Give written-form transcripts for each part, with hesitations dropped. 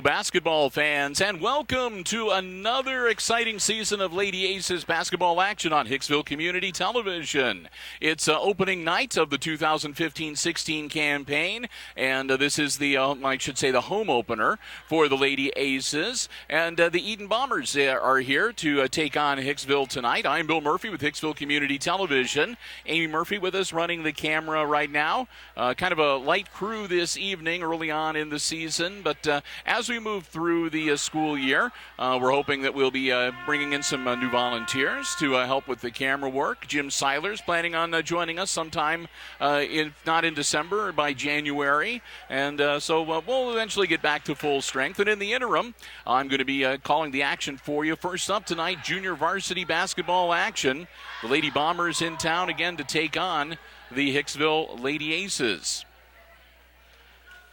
Hello, basketball fans, and welcome to another exciting season of Lady Aces basketball action on Hicksville Community Television. It's opening night of the 2015-16 campaign, and this is the, the home opener for the Lady Aces. And the Edon Bombers are here to take on Hicksville tonight. I'm Bill Murphy with Hicksville Community Television. Amy Murphy with us running the camera right now. Kind of a light crew this evening early on in the season, but as we move through the school year, we're hoping that we'll be bringing in some new volunteers to help with the camera work. Jim Seiler's planning on joining us sometime, not in December, by January. And so we'll eventually get back to full strength. And in the interim, I'm going to be calling the action for you. First up tonight, junior varsity basketball action. The Lady Bombers in town again to take on the Hicksville Lady Aces.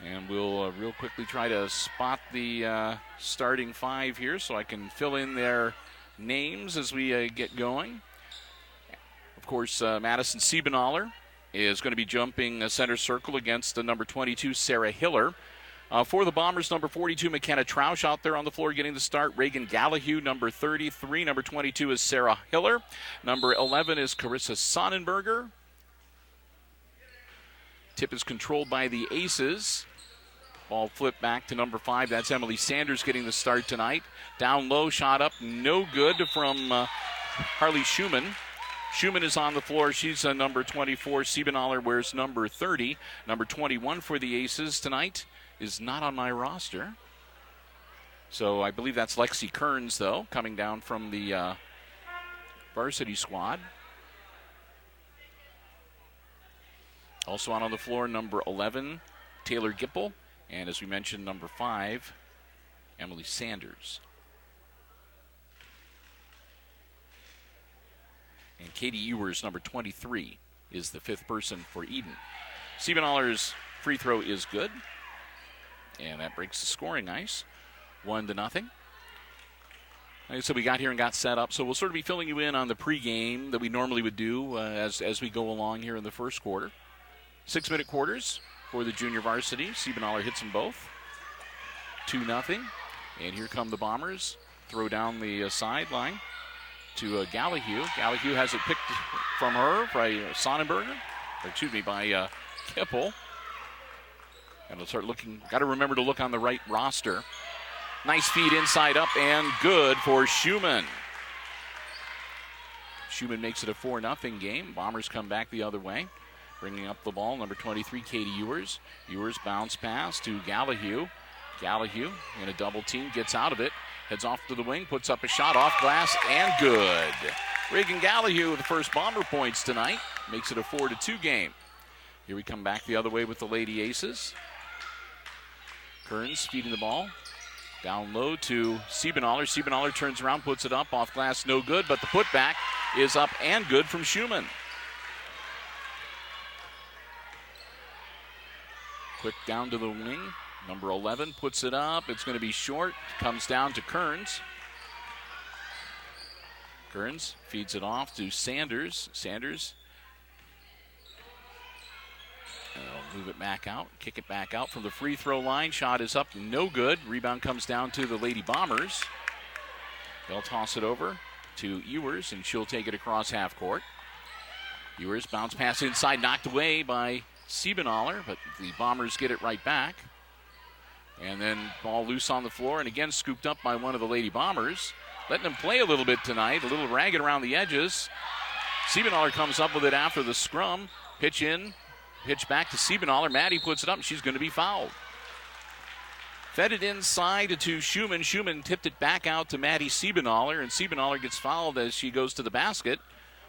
And we'll real quickly try to spot the starting five here so I can fill in their names as we get going. Of course, Madison Siebenaller is going to be jumping center circle against the number 22, Sarah Hiller. For the Bombers, number 42, McKenna Troush out there on the floor getting the start. Reagan Gallahue, number 33. Number 22 is Sarah Hiller. Number 11 is Carissa Sonnenberger. Tip is controlled by the Aces. Ball flipped back to number 5. That's Emily Sanders getting the start tonight. Down low, shot up, no good from Harley Schumann. Schumann is on the floor. She's number 24. Siebenaller wears number 30. Number 21 for the Aces tonight is not on my roster. So I believe that's Lexi Kearns, though, coming down from the varsity squad. Also on the floor, number 11, Taylor Gipple. And as we mentioned, number 5, Emily Sanders. And Katie Ewers, number 23, is the 5th person for Edon. Siebenaller's free throw is good. And that breaks the scoring ice. 1-0. Like I said, we got here and got set up. So we'll sort of be filling you in on the pregame that we normally would do as we go along here in the first quarter. 6-minute quarters for the junior varsity. Siebenaller hits them both. 2-0. And here come the Bombers. Throw down the sideline to Gallahue. Gallahue has it picked from her by Sonnenberger. By Kippel. And we'll start looking. Got to remember to look on the right roster. Nice feed inside up and good for Schumann. Schumann makes it a 4-0 game. Bombers come back the other way. Bringing up the ball, number 23, Katie Ewers. Ewers bounce pass to Gallahue. Gallahue in a double team, gets out of it. Heads off to the wing, puts up a shot off glass, and good. Reagan Gallahue with the first Bomber points tonight. Makes it a 4-2 game. Here we come back the other way with the Lady Aces. Kearns feeding the ball. Down low to Siebenaller. Siebenaller turns around, puts it up. Off glass, no good, but the putback is up and good from Schumann. Quick down to the wing. Number 11 puts it up. It's going to be short. Comes down to Kearns. Kearns feeds it off to Sanders. Sanders. Move it back out. Kick it back out from the free throw line. Shot is up. No good. Rebound comes down to the Lady Bombers. They'll toss it over to Ewers, and she'll take it across half court. Ewers bounce pass inside. Knocked away by Siebenaller, but the Bombers get it right back. And then ball loose on the floor, and again scooped up by one of the Lady Bombers. Letting them play a little bit tonight, a little ragged around the edges. Siebenaller comes up with it after the scrum. Pitch in, pitch back to Siebenaller. Maddie puts it up, and she's going to be fouled. Fed it inside to Schumann. Schumann tipped it back out to Maddie Siebenaller, and Siebenaller gets fouled as she goes to the basket.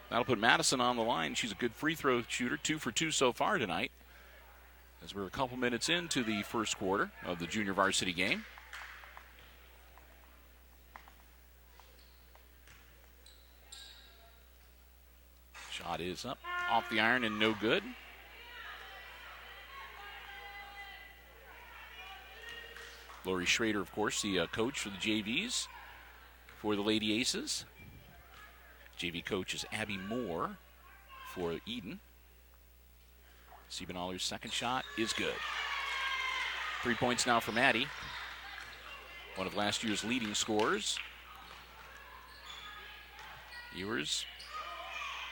That'll put Madison on the line. She's a good free throw shooter, 2 for 2 so far tonight. As we're a couple minutes into the first quarter of the junior varsity game. Shot is up, off the iron and no good. Lori Schrader, of course, the coach for the JVs for the Lady Aces. JV coach is Abby Moore for Edon. Siebenaller's second shot is good. 3 points now for Maddie. one of last year's leading scorers. Ewers,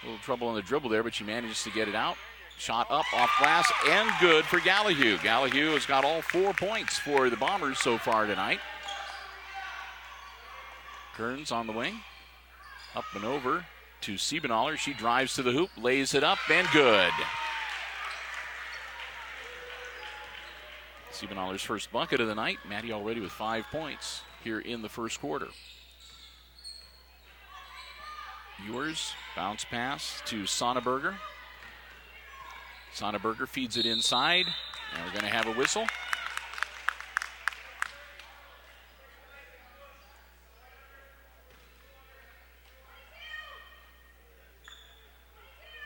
a little trouble on the dribble there, but she manages to get it out. Shot up, off glass, and good for Gallahue. Gallahue has got all 4 points for the Bombers so far tonight. Kearns on the wing. Up and over to Siebenaller. She drives to the hoop, lays it up, and good. Siebenaller's first bucket of the night. Maddie already with 5 points here in the first quarter. Ewers, bounce pass to Sonneberger. Sonneberger feeds it inside, and we're going to have a whistle.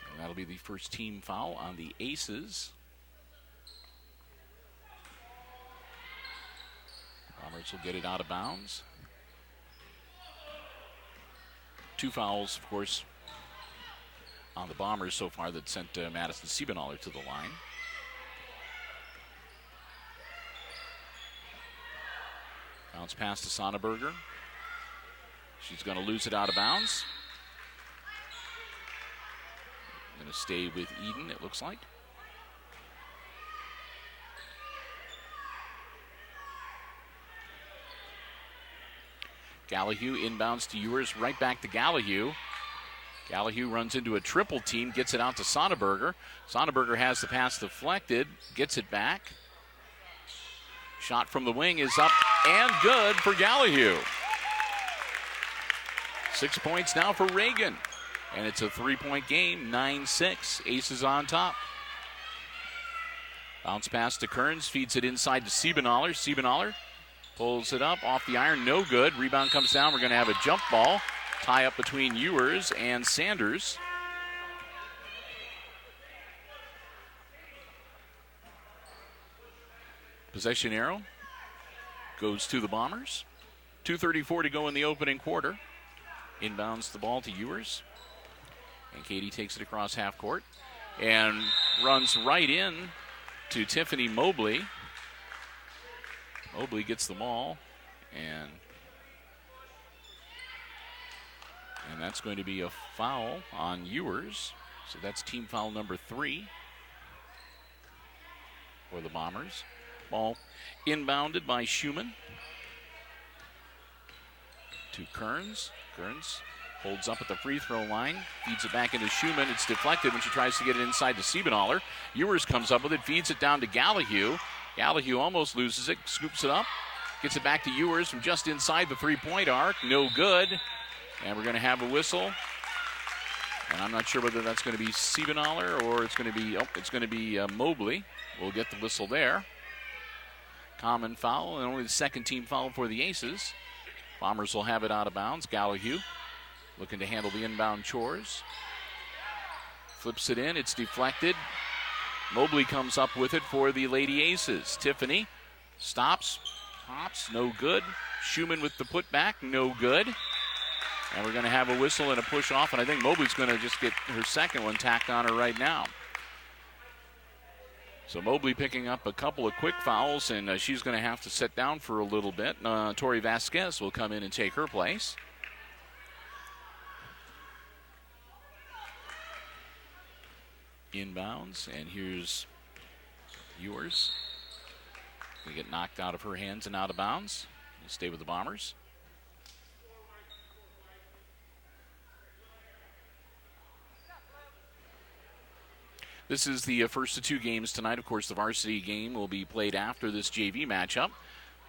And that'll be the first team foul on the Aces. Bombers will get it out of bounds. 2 fouls, of course, on the Bombers so far that sent Madison Siebenaller to the line. Bounce pass to Sonneberger. She's going to lose it out of bounds. Going to stay with Edon, it looks like. Gallahue inbounds to Ewers, right back to Gallahue. Gallahue runs into a triple team, gets it out to Sonneberger. Sonneberger has the pass deflected, gets it back. Shot from the wing is up and good for Gallahue. 6 points now for Reagan. And it's a 3-point game, 9-6. Aces on top. Bounce pass to Kearns, feeds it inside to Siebenaller. Siebenaller pulls it up off the iron, no good. Rebound comes down. We're going to have a jump ball. Tie up between Ewers and Sanders. Possession arrow goes to the Bombers. 2:34 to go in the opening quarter. Inbounds the ball to Ewers. And Katie takes it across half court and runs right in to Tiffany Mobley. Mobley gets the ball, and that's going to be a foul on Ewers. So that's team foul number 3 for the Bombers. Ball inbounded by Schumann to Kearns. Kearns holds up at the free throw line, feeds it back into Schumann. It's deflected when she tries to get it inside to Siebenaller. Ewers comes up with it, feeds it down to Gallahue. Gallahue almost loses it, scoops it up, gets it back to Ewers from just inside the three-point arc. No good. And we're going to have a whistle. And I'm not sure whether that's going to be Siebenaller or it's going to be Mobley. We'll get the whistle there. Common foul, and only the second team foul for the Aces. Bombers will have it out of bounds. Gallahue looking to handle the inbound chores. Flips it in, it's deflected. Mobley comes up with it for the Lady Aces. Tiffany stops, pops, no good. Schumann with the putback, no good. And we're going to have a whistle and a push off, and I think Mobley's going to just get her second one tacked on her right now. So Mobley picking up a couple of quick fouls, and she's going to have to sit down for a little bit. Tori Vasquez will come in and take her place. Inbounds, and here's Ewers. Going to get knocked out of her hands and out of bounds. We'll stay with the Bombers. This is the first of 2 games tonight. Of course, the varsity game will be played after this JV matchup.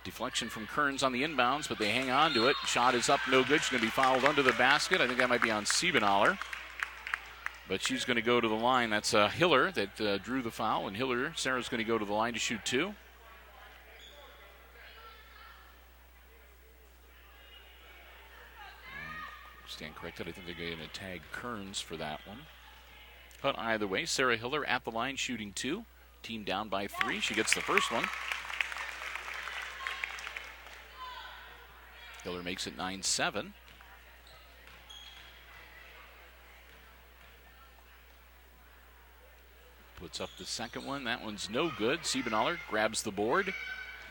Deflection from Kearns on the inbounds, but they hang on to it. Shot is up, no good. She's going to be fouled under the basket. I think that might be on Siebenaller. But she's going to go to the line. That's Hiller that drew the foul. And Hiller, Sarah's going to go to the line to shoot 2. Stand corrected. I think they're going to tag Kearns for that one. But either way, Sarah Hiller at the line shooting 2. Team down by 3. She gets the first one. Hiller makes it 9-7. Puts up the second one. That one's no good. Siebenaller grabs the board,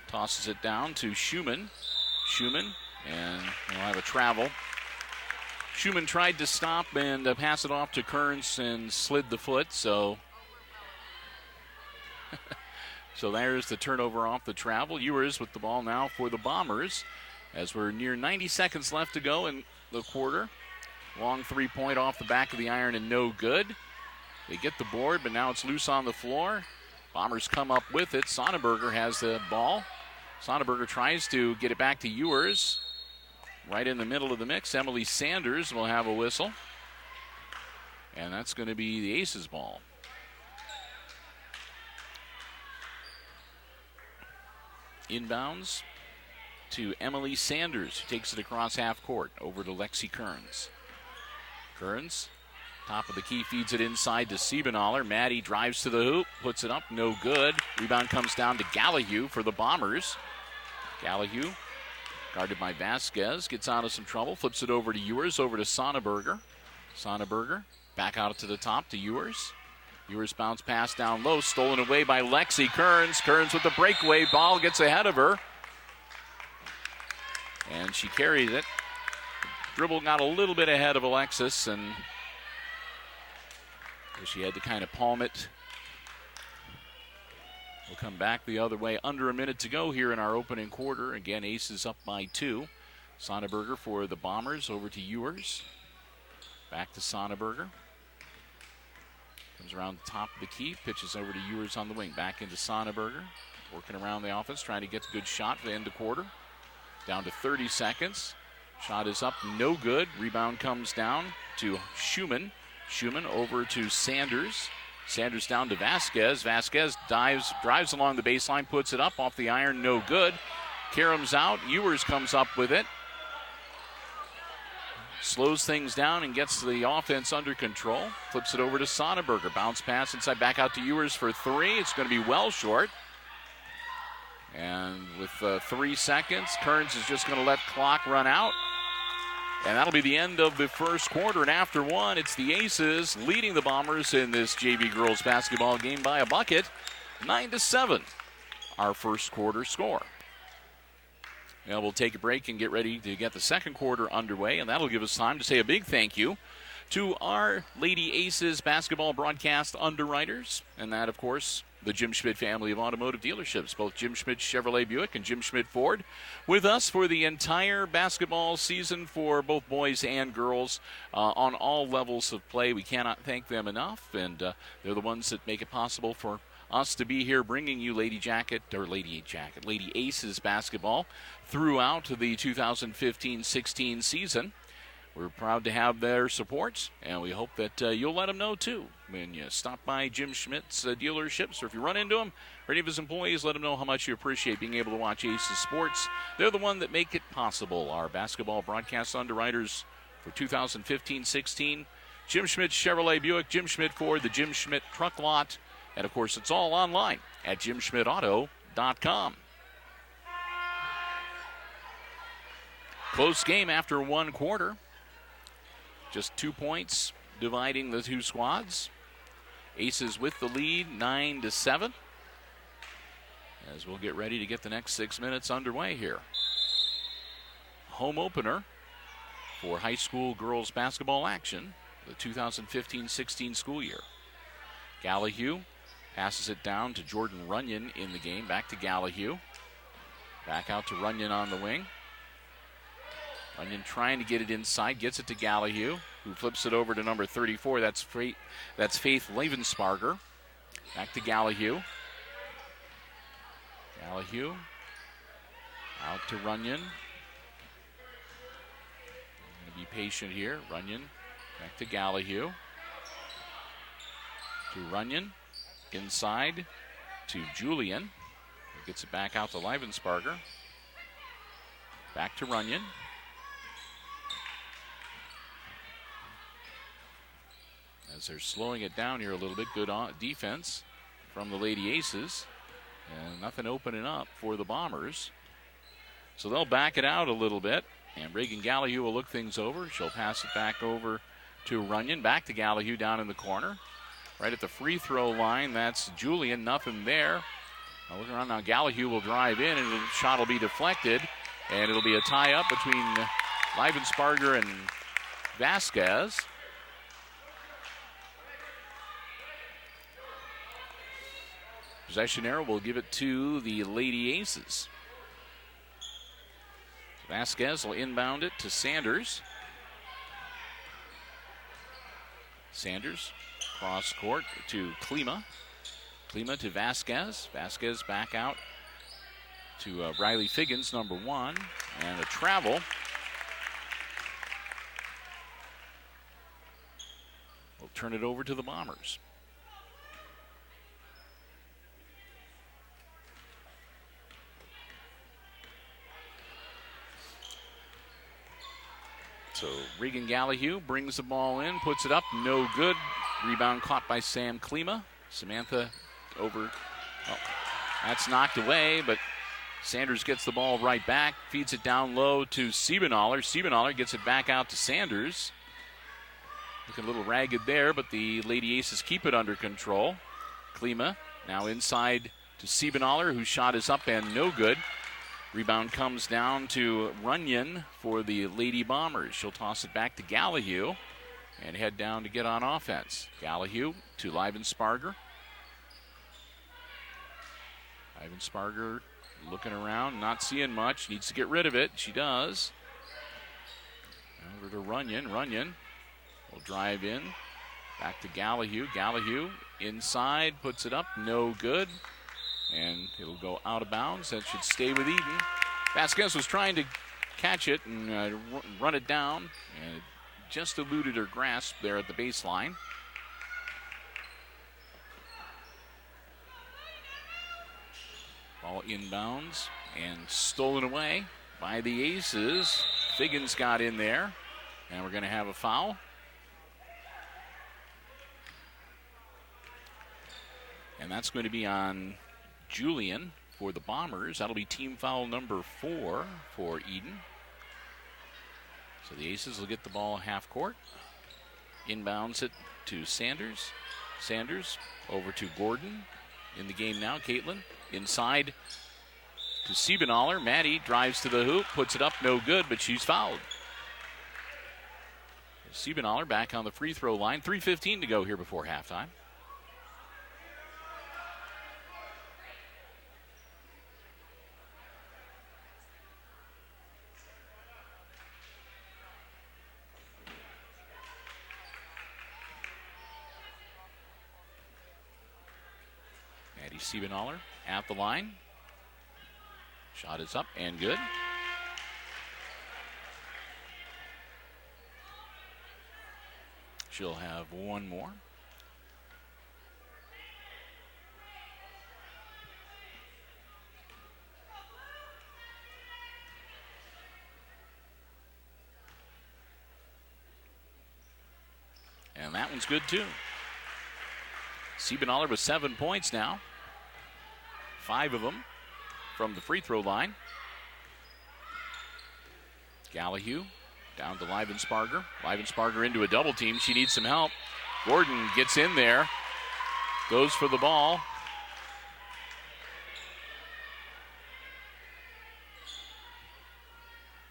tosses it down to Schumann. Schumann, and we'll have a travel. Schumann tried to stop and pass it off to Kearns and slid the foot, so so there's the turnover off the travel. Ewers with the ball now for the Bombers as we're near 90 seconds left to go in the quarter. Long three-point off the back of the iron and no good. They get the board, but now it's loose on the floor. Bombers come up with it. Sonnenberger has the ball. Sonnenberger tries to get it back to Ewers. Right in the middle of the mix, Emily Sanders will have a whistle. And that's going to be the Aces ball. Inbounds to Emily Sanders, who takes it across half court over to Lexi Kearns. Kearns, top of the key, feeds it inside to Siebenaller. Maddie drives to the hoop, puts it up, no good. Rebound comes down to Gallahue for the Bombers. Gallahue, guarded by Vasquez, gets out of some trouble, flips it over to Ewers, over to Sonnenberger. Sonnenberger, back out to the top to Ewers. Ewers bounce pass down low, stolen away by Lexi Kearns. Kearns with the breakaway, ball gets ahead of her. And she carries it. Dribble got a little bit ahead of Alexis, and she had to kind of palm it. We'll come back the other way. Under a minute to go here in our opening quarter. Again, Aces up by 2. Sonnenberger for the Bombers, over to Ewers. Back to Sonnenberger. Comes around the top of the key, pitches over to Ewers on the wing. Back into Sonnenberger, working around the offense, trying to get a good shot for the end of quarter. Down to 30 seconds. Shot is up, no good. Rebound comes down to Schumann. Schumann over to Sanders. Sanders down to Vasquez. Vasquez drives along the baseline, puts it up off the iron, no good. Karem's out. Ewers comes up with it. Slows things down and gets the offense under control. Flips it over to Sonnenberger. Bounce pass inside, back out to Ewers for 3. It's going to be well short. And with 3 seconds, Kearns is just going to let clock run out. And that'll be the end of the first quarter. And after one, it's the Aces leading the Bombers in this JV girls basketball game by a bucket. 9-7, our first quarter score. Now we'll take a break and get ready to get the second quarter underway. And that'll give us time to say a big thank you to our Lady Aces basketball broadcast underwriters. And that, of course, the Jim Schmidt family of automotive dealerships, both Jim Schmidt Chevrolet Buick and Jim Schmidt Ford, with us for the entire basketball season for both boys and girls on all levels of play. We cannot thank them enough, and they're the ones that make it possible for us to be here bringing you Lady Aces basketball throughout the 2015-16 season. We're proud to have their support, and we hope that you'll let them know, too, when you stop by Jim Schmidt's dealerships, or if you run into him or any of his employees, let them know how much you appreciate being able to watch Aces Sports. They're the one that make it possible. Our basketball broadcast underwriters for 2015-16, Jim Schmidt Chevrolet Buick, Jim Schmidt Ford, the Jim Schmidt Truck Lot, and, of course, it's all online at jimschmidtauto.com. Close game after one quarter. Just 2 points dividing the two squads. Aces with the lead, 9-7. As we'll get ready to get the next 6 minutes underway here. Home opener for high school girls basketball action, the 2015-16 school year. Gallahue passes it down to Jordan Runyon in the game. Back to Gallahue. Back out to Runyon on the wing. Runyon trying to get it inside, gets it to Gallahue, who flips it over to number 34. That's Faith Levensparger. Back to Gallahue. Gallahue out to Runyon. Going to be patient here. Runyon back to Gallahue. To Runyon. Inside to Julian. He gets it back out to Levensparger. Back to Runyon. As they're slowing it down here a little bit. Good defense from the Lady Aces. And nothing opening up for the Bombers. So they'll back it out a little bit. And Reagan Gallahue will look things over. She'll pass it back over to Runyon. Back to Gallahue down in the corner. Right at the free throw line, that's Julian. Nothing there. Looking around now, Gallahue will drive in, and the shot will be deflected. And it'll be a tie-up between Livensparger and Vasquez. Possession arrow will give it to the Lady Aces. Vasquez will inbound it to Sanders. Sanders cross court to Klima. Klima to Vasquez. Vasquez back out to Riley Figgins, number 1. And a travel. We'll turn it over to the Bombers. So Regan Gallahue brings the ball in, puts it up, no good. Rebound caught by Sam Klima. Samantha over. Oh, that's knocked away, but Sanders gets the ball right back, feeds it down low to Siebenaller. Siebenaller gets it back out to Sanders. Looking a little ragged there, but the Lady Aces keep it under control. Klima now inside to Siebenaller, whose shot is up and no good. Rebound comes down to Runyon for the Lady Bombers. She'll toss it back to Gallahue and head down to get on offense. Gallahue to Livensparger. Livensparger looking around, not seeing much. Needs to get rid of it. She does. Over to Runyon. Runyon will drive in. Back to Gallahue. Gallahue inside, puts it up, no good. And it'll go out of bounds. That should stay with Edon. Vasquez was trying to catch it and run it down. And it just eluded her grasp there at the baseline. Ball inbounds and stolen away by the Aces. Figgins got in there. And we're going to have a foul. And that's going to be on Julian for the Bombers. That'll be team foul number 4 for Edon. So the Aces will get the ball half court. Inbounds it to Sanders. Sanders over to Gordon. In the game now, Caitlin. Inside to Siebenaller. Maddie drives to the hoop, puts it up, no good, but she's fouled. Siebenaller back on the free throw line. 3:15 to go here before halftime. Siebenaller at the line. Shot is up and good. She'll have one more. And that one's good too. Siebenaller with 7 points now. 5 of them from the free throw line. Gallahue down to Livensparger. Livensparger into a double team. She needs some help. Gordon gets in there. Goes for the ball.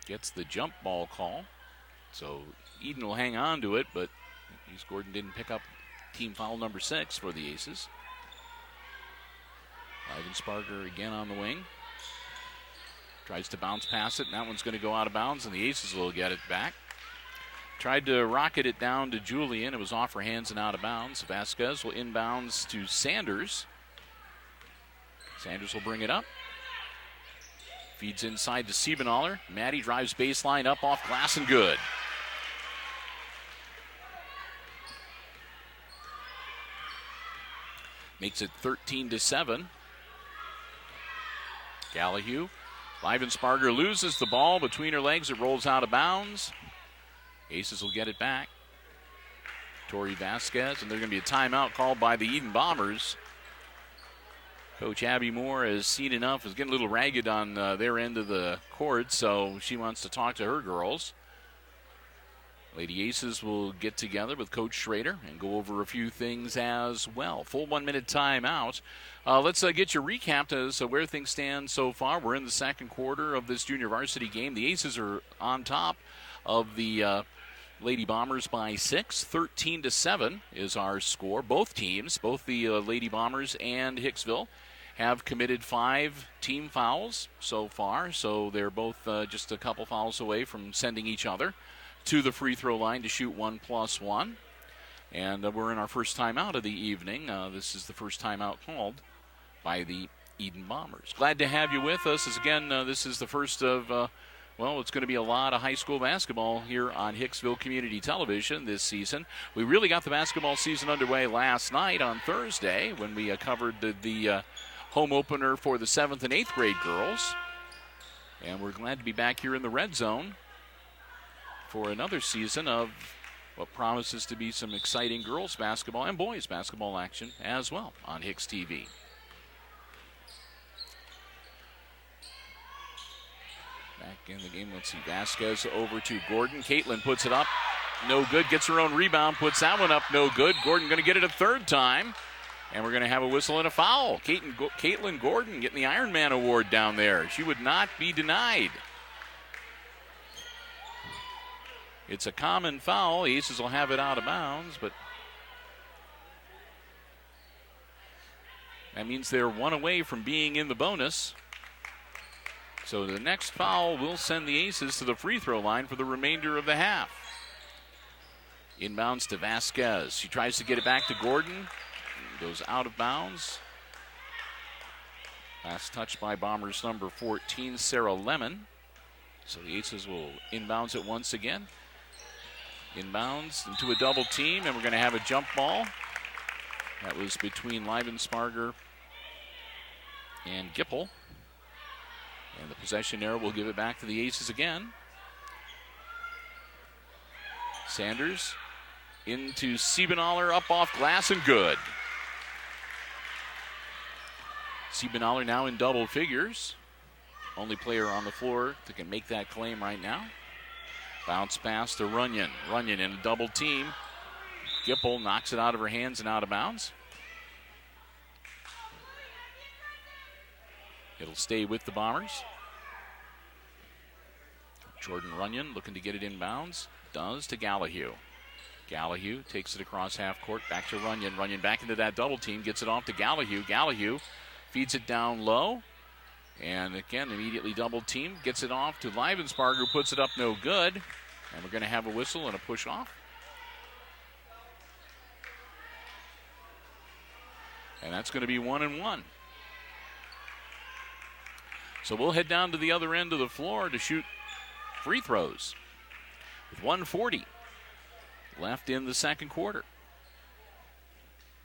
Gets the jump ball call. So Edon will hang on to it, but Gordon didn't pick up team foul number 6 for the Aces. Livensparger again on the wing. Tries to bounce past it, and that one's going to go out of bounds, and the Aces will get it back. Tried to rocket it down to Julian. It was off her hands and out of bounds. Vasquez will inbounds to Sanders. Sanders will bring it up. Feeds inside to Siebenaller. Maddie drives baseline up off glass and good. Makes it 13-7. Gallahue. Livensparger loses the ball between her legs. It rolls out of bounds. Aces will get it back. Tori Vasquez, and there's going to be a timeout called by the Edon Bombers. Coach Abby Moore has seen enough, is getting a little ragged on their end of the court, so she wants to talk to her girls. Lady Aces will get together with Coach Schrader and go over a few things as well. Full 1 minute timeout. Let's get your recap as where things stand so far. We're in the second quarter of this junior varsity game. The Aces are on top of the Lady Bombers by 6. 13-7 is our score. Both teams, both the Lady Bombers and Hicksville, have committed 5 team fouls so far. So they're both just a couple fouls away from sending each other to the free throw line to shoot 1+1. And we're in our first timeout of the evening. This is the first timeout called by the Edon Bombers. Glad to have you with us. As again, this is the first of, it's going to be a lot of high school basketball here on Hicksville Community Television this season. We really got the basketball season underway last night on Thursday when we covered the home opener for the 7th and 8th grade girls. And we're glad to be back here in the red zone for another season of what promises to be some exciting girls basketball and boys basketball action as well on HIX-TV. Back in the game, let's see, Vasquez over to Gordon. Caitlin puts it up, no good, gets her own rebound, puts that one up, no good. Gordon going to get it a third time, and we're going to have a whistle and a foul. Caitlin Gordon getting the Ironman Award down there. She would not be denied. It's a common foul. The Aces will have it out of bounds, but that means they're 1 away from being in the bonus. So the next foul will send the Aces to the free throw line for the remainder of the half. Inbounds to Vasquez. She tries to get it back to Gordon. Goes out of bounds. Last touch by Bombers number 14, Sarah Lemon. So the Aces will inbounds it once again. Inbounds into a double team, and we're going to have a jump ball. That was between Leibensparger and Gipple. And the possession there will give it back to the Aces again. Sanders into Siebenaller, up off glass and good. Siebenaller now in double figures. Only player on the floor that can make that claim right now. Bounce pass to Runyon. Runyon in a double team. Gipple knocks it out of her hands and out of bounds. It'll stay with the Bombers. Jordan Runyon looking to get it inbounds. Does to Gallahue. Gallahue takes it across half court. Back to Runyon. Runyon back into that double team. Gets it off to Gallahue. Gallahue feeds it down low. And again, immediately double team. Gets it off to Leibensparger, who puts it up no good. And we're going to have a whistle and a push off. And that's going to be 1-1. So we'll head down to the other end of the floor to shoot free throws with 1:40 left in the second quarter.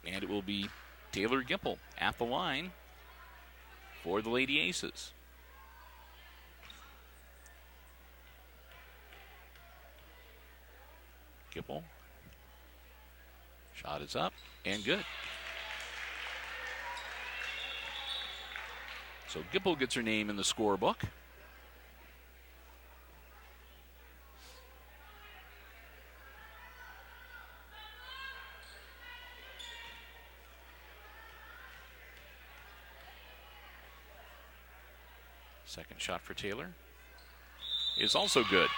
And it will be Taylor Gipple at the line for the Lady Aces. Gipple. Shot is up and good. So Gipple gets her name in the scorebook. Second shot for Taylor is also good.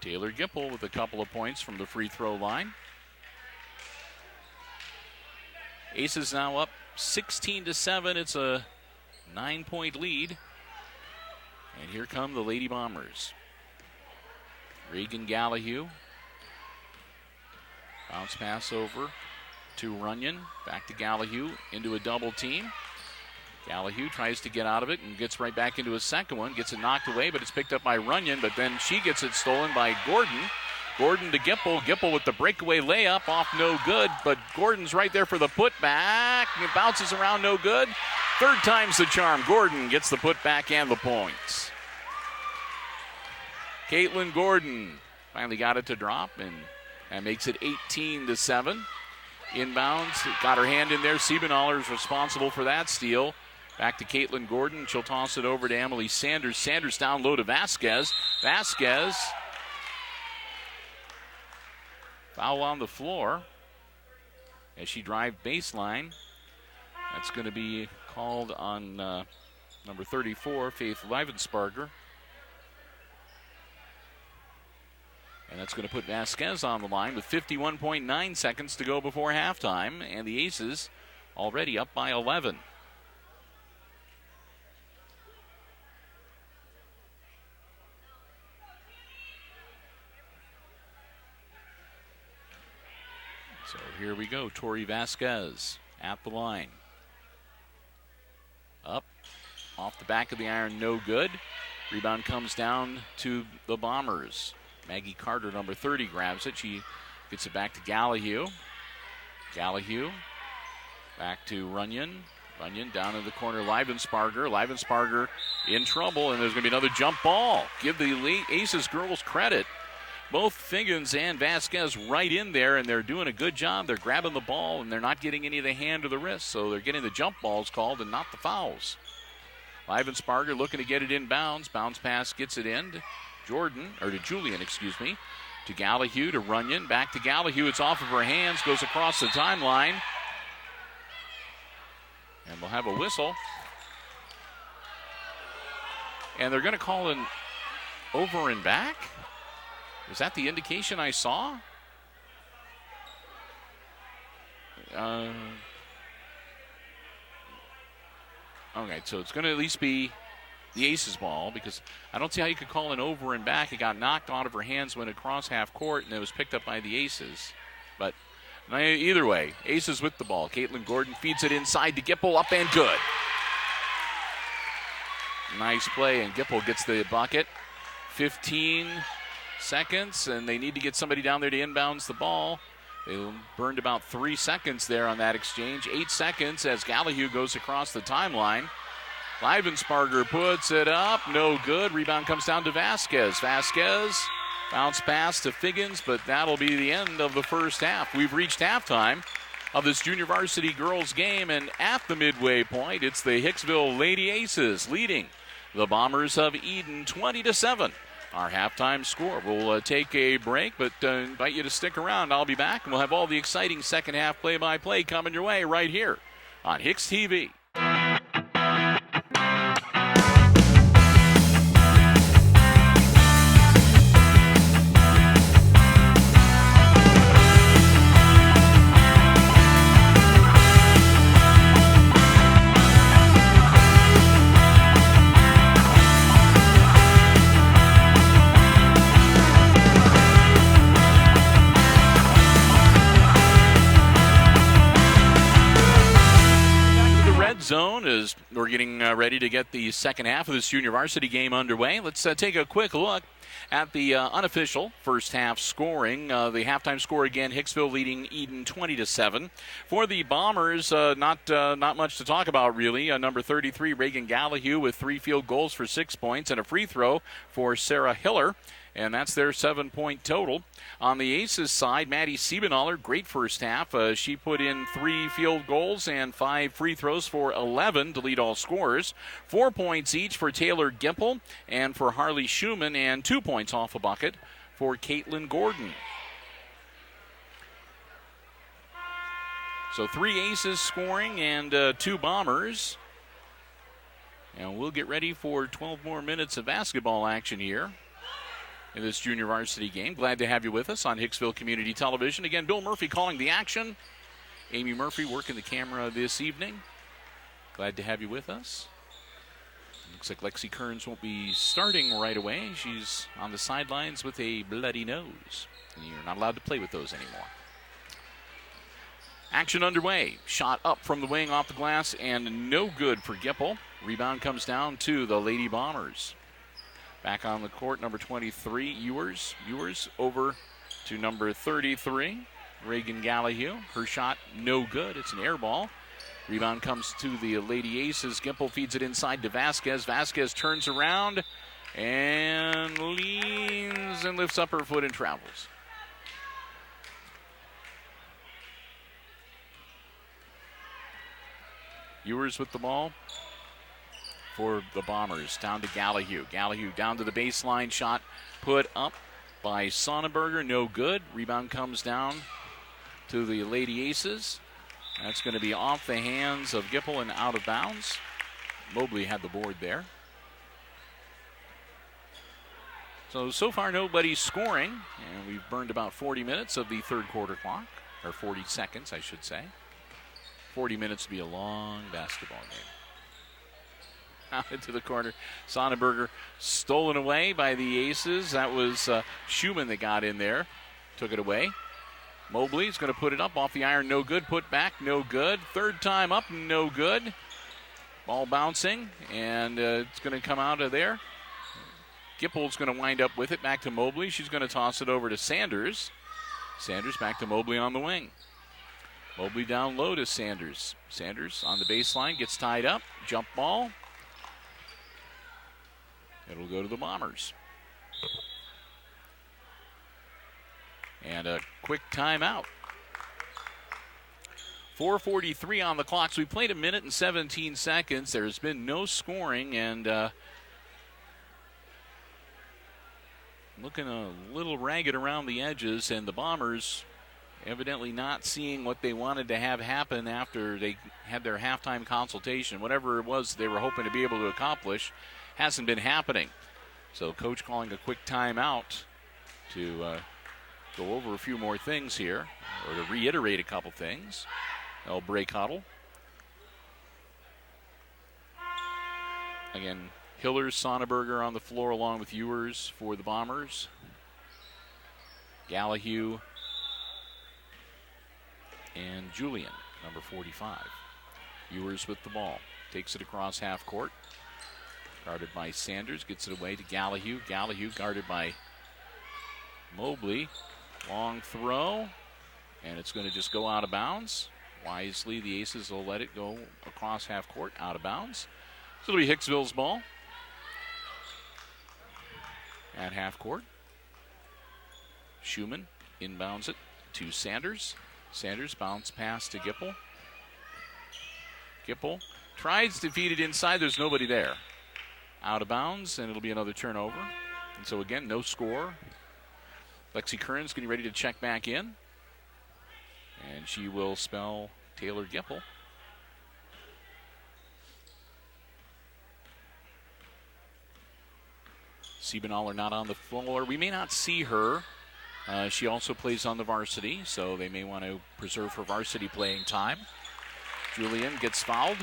Taylor Gipple with a couple of points from the free throw line. Aces now up 16-7. It's a 9-point lead. And here come the Lady Bombers. Reagan Gallahue. Bounce pass over to Runyon. Back to Gallahue into a double team. Gallahue tries to get out of it and gets right back into a second one. Gets it knocked away, but it's picked up by Runyon. But then she gets it stolen by Gordon. Gordon to Gipple. Gipple with the breakaway layup off no good. But Gordon's right there for the putback. It bounces around no good. Third time's the charm. Gordon gets the putback and the points. Caitlin Gordon finally got it to drop and makes it 18-7. Inbounds. Got her hand in there. Siebenaller is responsible for that steal. Back to Caitlin Gordon. She'll toss it over to Emily Sanders. Sanders down low to Vasquez. Vasquez Foul on the floor as she drives baseline. That's going to be called on number 34, Faith Leivensparger. And that's going to put Vasquez on the line with 51.9 seconds to go before halftime. And the Aces already up by 11. So here we go. Tori Vasquez at the line. Up, off the back of the iron, no good. Rebound comes down to the Bombers. Maggie Carter, number 30, grabs it. She gets it back to Gallahue. Gallahue back to Runyon. Runyon down in the corner, Leivensparger. Leivensparger in trouble, and there's going to be another jump ball. Give the Aces girls credit. Both Figgins and Vasquez right in there, and they're doing a good job. They're grabbing the ball, and they're not getting any of the hand or the wrist, so they're getting the jump balls called and not the fouls. Leivensparger looking to get it inbounds. Bounce pass gets it in to Julian, to Gallahue, to Runyon, back to Gallahue. It's off of her hands, goes across the timeline. And we'll have a whistle. And they're going to call an over and back? Is that the indication I saw? Okay, so it's going to at least be the Aces ball, because I don't see how you could call an over and back. It got knocked out of her hands, went across half court, and it was picked up by the Aces. But either way, Aces with the ball. Caitlin Gordon feeds it inside to Gipple, up and good. Nice play, and Gipple gets the bucket. 15 seconds, and they need to get somebody down there to inbounds the ball. They burned about 3 seconds there on that exchange. 8 seconds as Gallahue goes across the timeline. Leivensparger puts it up, no good. Rebound comes down to Vasquez. Vasquez, bounce pass to Figgins, but that'll be the end of the first half. We've reached halftime of this Junior Varsity Girls game, and at the midway point, it's the Hicksville Lady Aces leading the Bombers of Edon 20-7. Our halftime score. We'll take a break, but invite you to stick around. I'll be back, and we'll have all the exciting second half play-by-play coming your way right here on HIX-TV. Zone as we're getting ready to get the second half of this Junior Varsity game underway. Let's take a quick look at the unofficial first half scoring. The halftime score again, Hicksville leading Edon 20-7. For the Bombers, not much to talk about really. Number 33, Reagan Gallahue with 3 field goals for 6 points and a free throw for Sarah Hiller. And that's their 7-point total. On the Aces side, Maddie Siebenaller, great first half. She put in 3 field goals and 5 free throws for 11 to lead all scorers. 4 points each for Taylor Gimple and for Harley Schumann, and 2 points off a bucket for Caitlin Gordon. So 3 Aces scoring and 2 Bombers. And we'll get ready for 12 more minutes of basketball action here in this Junior Varsity game. Glad to have you with us on Hicksville Community Television. Again, Bill Murphy calling the action. Amy Murphy working the camera this evening. Glad to have you with us. Looks like Lexi Kearns won't be starting right away. She's on the sidelines with a bloody nose. And you're not allowed to play with those anymore. Action underway. Shot up from the wing off the glass and no good for Gipple. Rebound comes down to the Lady Bombers. Back on the court, number 23, Ewers. Ewers over to number 33, Reagan Gallahue. Her shot, no good. It's an air ball. Rebound comes to the Lady Aces. Gimple feeds it inside to Vasquez. Vasquez turns around and leans and lifts up her foot and travels. Ewers with the ball for the Bombers. Down to Gallahue. Gallahue down to the baseline. Shot put up by Sonnenberger, no good. Rebound comes down to the Lady Aces. That's going to be off the hands of Gipple and out of bounds. Mobley had the board there. So far nobody's scoring, and we've burned about 40 minutes of the third quarter clock, or 40 seconds, I should say. 40 minutes to be a long basketball game. Out into the corner. Sonnenberger stolen away by the Aces. That was Schumann that got in there. Took it away. Mobley's going to put it up off the iron. No good. Put back. No good. Third time up. No good. Ball bouncing. And it's going to come out of there. Gippel's going to wind up with it. Back to Mobley. She's going to toss it over to Sanders. Sanders back to Mobley on the wing. Mobley down low to Sanders. Sanders on the baseline. Gets tied up. Jump ball. It'll go to the Bombers. And a quick timeout. 4:43 on the clock. So we played a minute and 17 seconds. There's been no scoring, and looking a little ragged around the edges, and the Bombers evidently not seeing what they wanted to have happen after they had their halftime consultation. Whatever it was they were hoping to be able to accomplish hasn't been happening. So coach calling a quick timeout to go over a few more things here, or to reiterate a couple things. They'll break huddle. Again, Hillers, Sonnenberger on the floor along with Ewers for the Bombers. Gallahue and Julian, number 45. Ewers with the ball. Takes it across half court. Guarded by Sanders. Gets it away to Gallahue. Gallahue guarded by Mobley. Long throw. And it's going to just go out of bounds. Wisely, the Aces will let it go across half court, out of bounds. So it'll be Hicksville's ball at half court. Schumann inbounds it to Sanders. Sanders bounce pass to Gipple. Gipple tries to feed it inside. There's nobody there. Out of bounds, and it'll be another turnover. And so again, no score. Lexi Kearns getting ready to check back in. And she will spell Taylor Gipple. Siebenaller not on the floor. We may not see her. She also plays on the varsity, so they may want to preserve her varsity playing time. Julian gets fouled.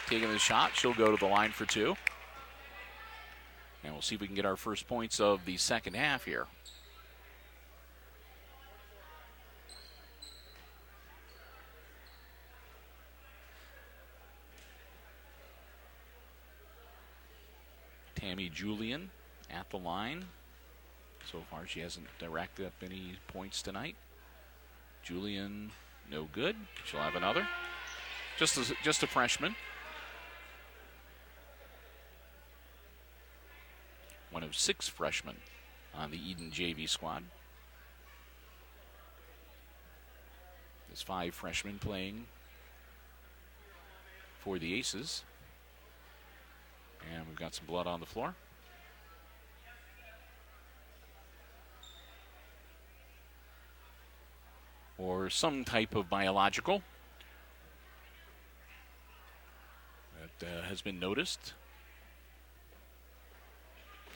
Taking the shot. She'll go to the line for two. And we'll see if we can get our first points of the second half here. Tammy Julian at the line. So far she hasn't racked up any points tonight. Julian, no good. She'll have another. Just a freshman. One of 6 freshmen on the Edon JV squad. There's 5 freshmen playing for the Aces. And we've got some blood on the floor. Or some type of biological that has been noticed.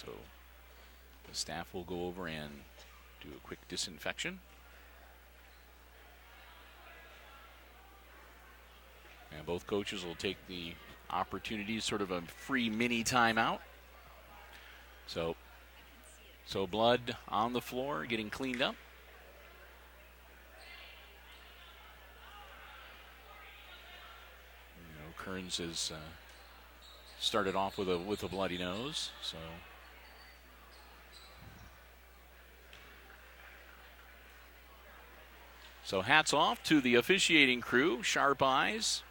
So the staff will go over and do a quick disinfection. And both coaches will take the opportunity, sort of a free mini timeout. So blood on the floor, getting cleaned up. You know, Kearns has started off with a bloody nose, So hats off to the officiating crew, sharp eyes.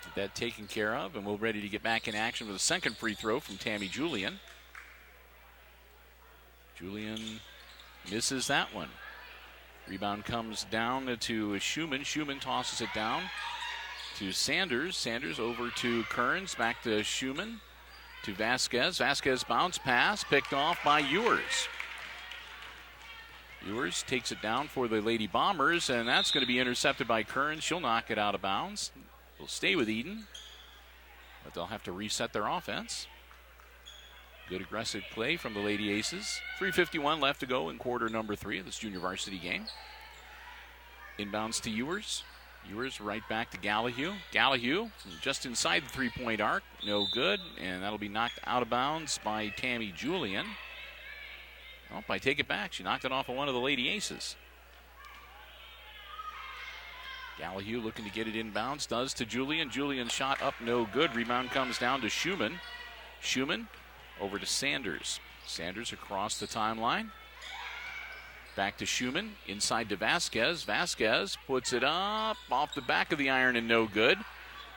Get that taken care of, and we're ready to get back in action with a second free throw from Tammy Julian. Julian misses that one. Rebound comes down to Schumann. Schumann tosses it down to Sanders. Sanders over to Kearns, back to Schumann. to Vasquez. Vasquez bounce pass picked off by Ewers. Ewers takes it down for the Lady Bombers, and that's going to be intercepted by Kearns. She'll knock it out of bounds. Will stay with Edon, but they'll have to reset their offense. Good aggressive play from the Lady Aces. 3:51 left to go in quarter number 3 of this junior varsity game. Inbounds to Ewers. Ewers right back to Gallahue. Gallahue just inside the three-point arc. No good, and that'll be knocked out of bounds by Tammy Julian. Oh, I take it back. She knocked it off of one of the Lady Aces. Gallahue looking to get it inbounds. Does to Julian. Julian shot up, no good. Rebound comes down to Schumann. Schumann over to Sanders. Sanders across the timeline. Back to Schumann. Inside to Vasquez. Vasquez puts it up off the back of the iron and no good.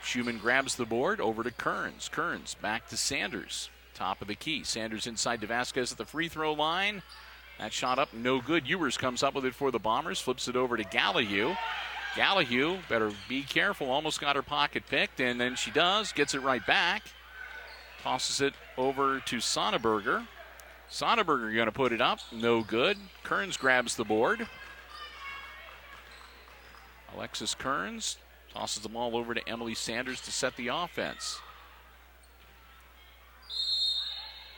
Schumann grabs the board. Over to Kearns. Kearns back to Sanders. Top of the key. Sanders inside to Vasquez at the free throw line. That shot up, no good. Ewers comes up with it for the Bombers. Flips it over to Gallahue. Gallahue, better be careful. Almost got her pocket picked, and then she does. Gets it right back. Tosses it over to Sonneberger. Sonneberger going to put it up. No good. Kearns grabs the board. Alexis Kearns tosses the ball over to Emily Sanders to set the offense.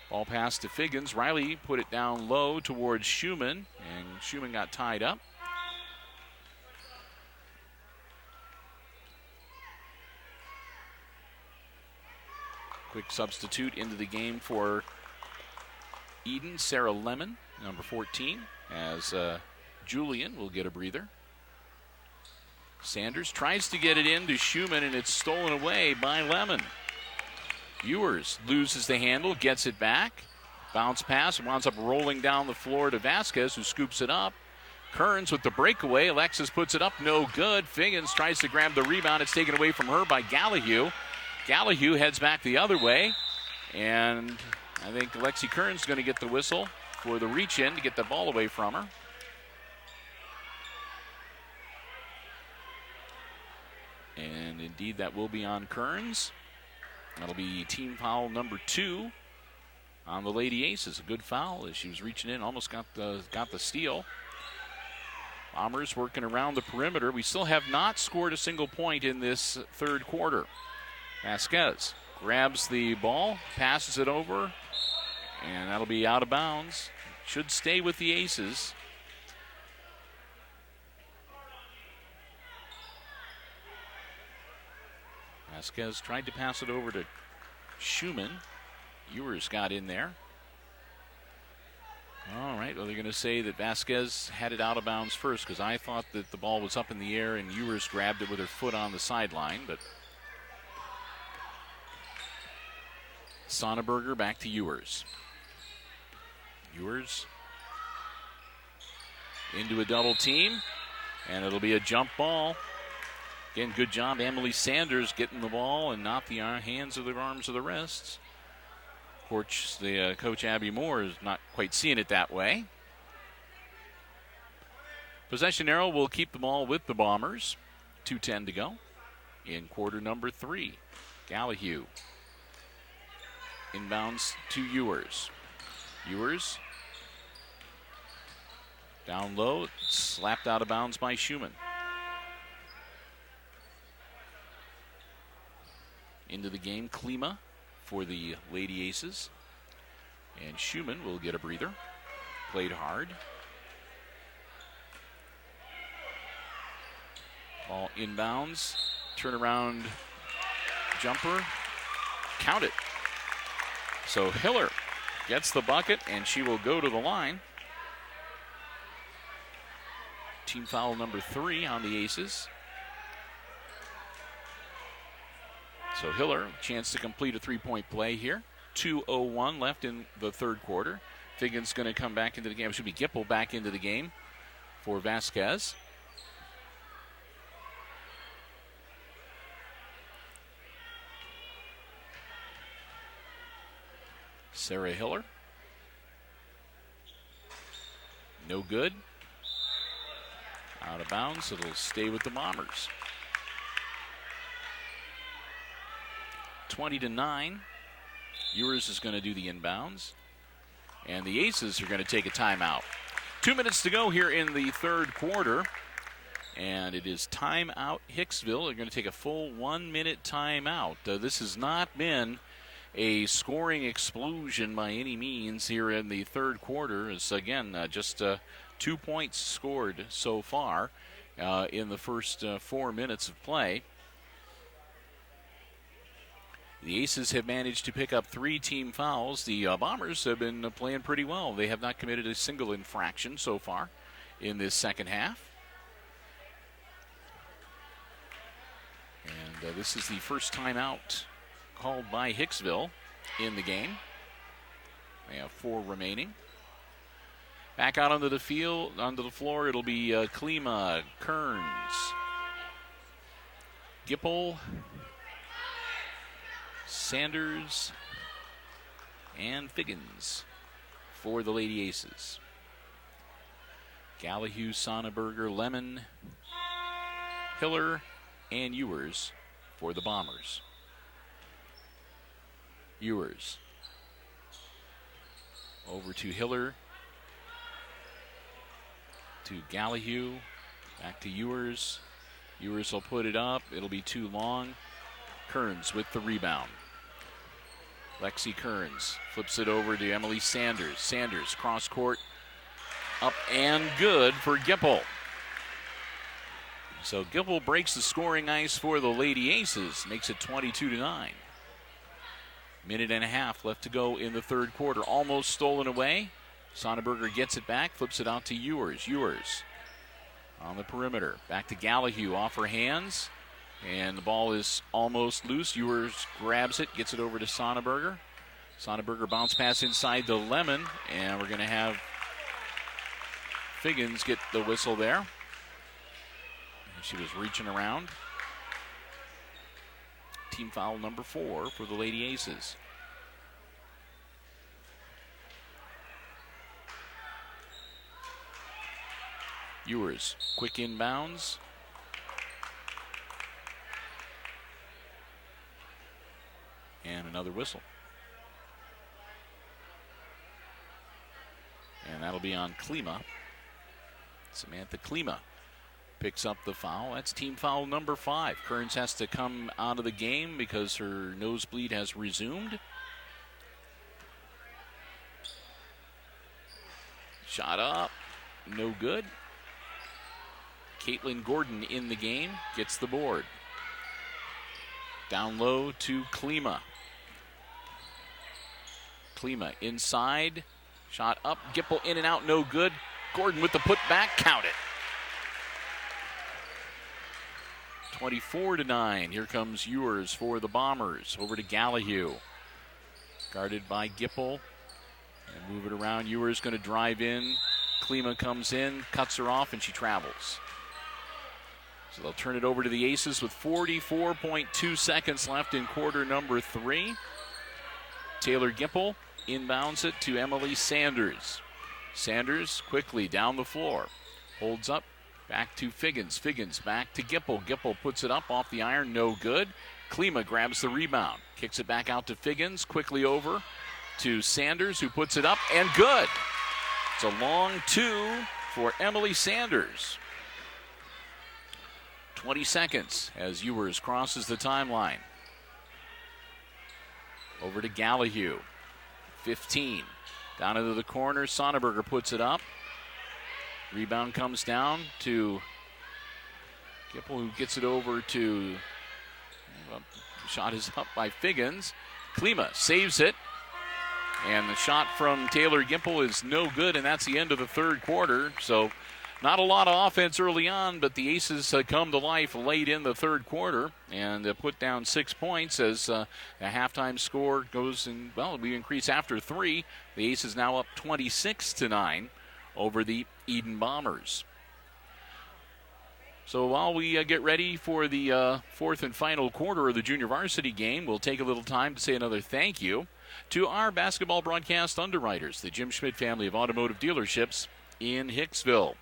Ball pass to Figgins. Riley put it down low towards Schumann, and Schumann got tied up. Quick substitute into the game for Edon, Sarah Lemon, number 14, as Julian will get a breather. Sanders tries to get it in to Schumann, and it's stolen away by Lemon. Ewers loses the handle, gets it back. Bounce pass, winds up rolling down the floor to Vasquez, who scoops it up. Kearns with the breakaway. Alexis puts it up, no good. Figgins tries to grab the rebound. It's taken away from her by Gallahue. Gallahue heads back the other way, and I think Alexi Kearns is going to get the whistle for the reach-in to get the ball away from her. And indeed, that will be on Kearns. That'll be team foul number 2 on the Lady Aces. A good foul as she was reaching in, almost got the steal. Bombers working around the perimeter. We still have not scored a single point in this third quarter. Vasquez grabs the ball, passes it over, and that'll be out of bounds. Should stay with the Aces. Vasquez tried to pass it over to Schumann. Ewers got in there. All right, well, they're going to say that Vasquez had it out of bounds first, because I thought that the ball was up in the air and Ewers grabbed it with her foot on the sideline, but Sonneberger back to Ewers. Ewers into a double team, and it'll be a jump ball. Again, good job, Emily Sanders, getting the ball and not the hands or the arms or the wrists. Of course, the coach Abby Moore is not quite seeing it that way. Possession arrow will keep the ball with the Bombers. 2:10 to go in quarter number 3. Gallahue inbounds to Ewers. Ewers down low, slapped out of bounds by Schumann. Into the game, Klima for the Lady Aces. And Schumann will get a breather. Played hard. Ball inbounds. Turnaround jumper. Count it. So Hiller gets the bucket, and she will go to the line. Team foul number 3 on the Aces. So Hiller, chance to complete a three-point play here. 2:01 left in the third quarter. Figgins going to come back into the game. It should be Gipple back into the game for Vasquez. Sarah Hiller. No good. Out of bounds. It'll stay with the Bombers. 20-9. Ewers is going to do the inbounds. And the Aces are going to take a timeout. 2 minutes to go here in the third quarter. And it is timeout Hicksville. They're going to take a full 1 minute timeout. This has not been a scoring explosion by any means here in the third quarter. It's, again, just 2 points scored so far in the first 4 minutes of play. The Aces have managed to pick up 3 team fouls. The Bombers have been playing pretty well. They have not committed a single infraction so far in this second half. And this is the first timeout called by Hicksville in the game. They have 4 remaining. Back out onto the field, onto the floor, it'll be Klima, Kearns, Gipple, Sanders, and Figgins for the Lady Aces. Gallahue, Sonneberger, Lemon, Hiller, and Ewers for the Bombers. Ewers over to Hiller, to Gallahue, back to Ewers. Ewers will put it up. It'll be too long. Kearns with the rebound. Lexi Kearns flips it over to Emily Sanders. Sanders cross court, up and good for Gipple. So Gipple breaks the scoring ice for the Lady Aces, makes it 22-9. Minute and a half left to go in the third quarter. Almost stolen away. Sonneberger gets it back, flips it out to Ewers. Ewers on the perimeter. Back to Gallahue, off her hands. And the ball is almost loose. Ewers grabs it, gets it over to Sonneberger. Sonneberger bounce pass inside to Lemon. And we're going to have Figgins get the whistle there. She was reaching around. Team foul number 4 for the Lady Aces. Ewers, quick inbounds. And another whistle. And that'll be on Klima. Samantha Klima picks up the foul. That's team foul number 5. Kearns has to come out of the game because her nosebleed has resumed. Shot up, no good. Caitlin Gordon in the game, gets the board. Down low to Klima. Klima inside, shot up, Gipple in and out, no good. Gordon with the putback, count it. 24-9. Here comes Ewers for the Bombers. Over to Gallahue. Guarded by Gipple. And move it around. Ewers going to drive in. Klima comes in, cuts her off, and she travels. So they'll turn it over to the Aces with 44.2 seconds left in quarter number 3. Taylor Gipple inbounds it to Emily Sanders. Sanders quickly down the floor. Holds up. Back to Figgins. Figgins back to Gipple. Gipple puts it up off the iron. No good. Klima grabs the rebound. Kicks it back out to Figgins. Quickly over to Sanders, who puts it up. And good. It's a long 2 for Emily Sanders. 20 seconds as Ewers crosses the timeline. Over to Gallahue. 15. Down into the corner. Sonneberger puts it up. Rebound comes down to Gipple, who gets it over to, shot is up by Figgins. Klima saves it. And the shot from Taylor Gipple is no good, and that's the end of the third quarter. So not a lot of offense early on, but the Aces come to life late in the third quarter and put down 6 points as the halftime score goes, and well, we increase after 3. The Aces now up 26-9 over the Edon Bombers. So while we get ready for the fourth and final quarter of the junior varsity game, we'll take a little time to say another thank you to our basketball broadcast underwriters, the Jim Schmidt family of automotive dealerships in Hicksville.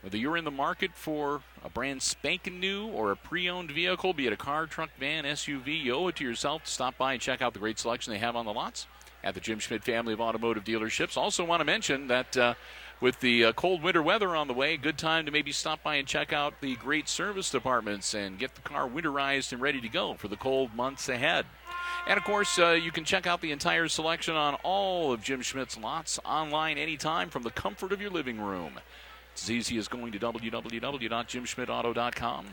Whether you're in the market for a brand spanking new or a pre-owned vehicle, be it a car, truck, van, SUV, you owe it to yourself to stop by and check out the great selection they have on the lots at the Jim Schmidt family of automotive dealerships. Also want to mention that with the cold winter weather on the way, good time to maybe stop by and check out the great service departments and get the car winterized and ready to go for the cold months ahead. And, of course, you can check out the entire selection on all of Jim Schmidt's lots online anytime from the comfort of your living room. It's as easy as going to www.jimschmidtauto.com.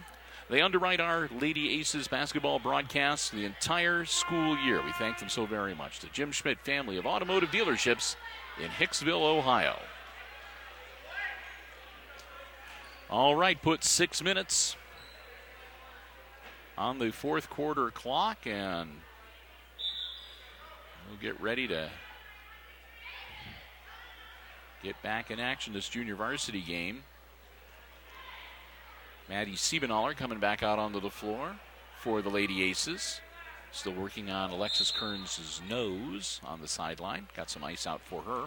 They underwrite our Lady Aces basketball broadcasts the entire school year. We thank them so very much. The Jim Schmidt family of automotive dealerships in Hicksville, Ohio. All right, put 6 minutes on the fourth quarter clock, and we'll get ready to get back in action this junior varsity game. Maddie Siebenaller coming back out onto the floor for the Lady Aces. Still working on Alexis Kearns' nose on the sideline. Got some ice out for her.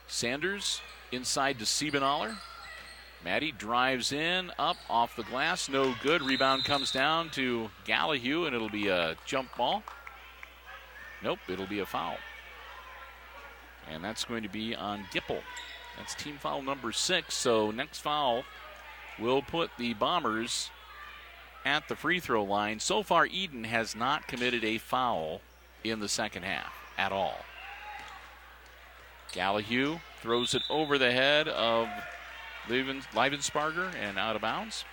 Sanders inside to Siebenaller. Maddie drives in, up, off the glass, no good. Rebound comes down to Gallahue, and it'll be a jump ball. Nope, it'll be a foul. And that's going to be on Gipple. That's team foul number 6. So next foul will put the Bombers at the free throw line. So far, Edon has not committed a foul in the second half at all. Gallahue throws it over the head of Leivensparger and out of bounds.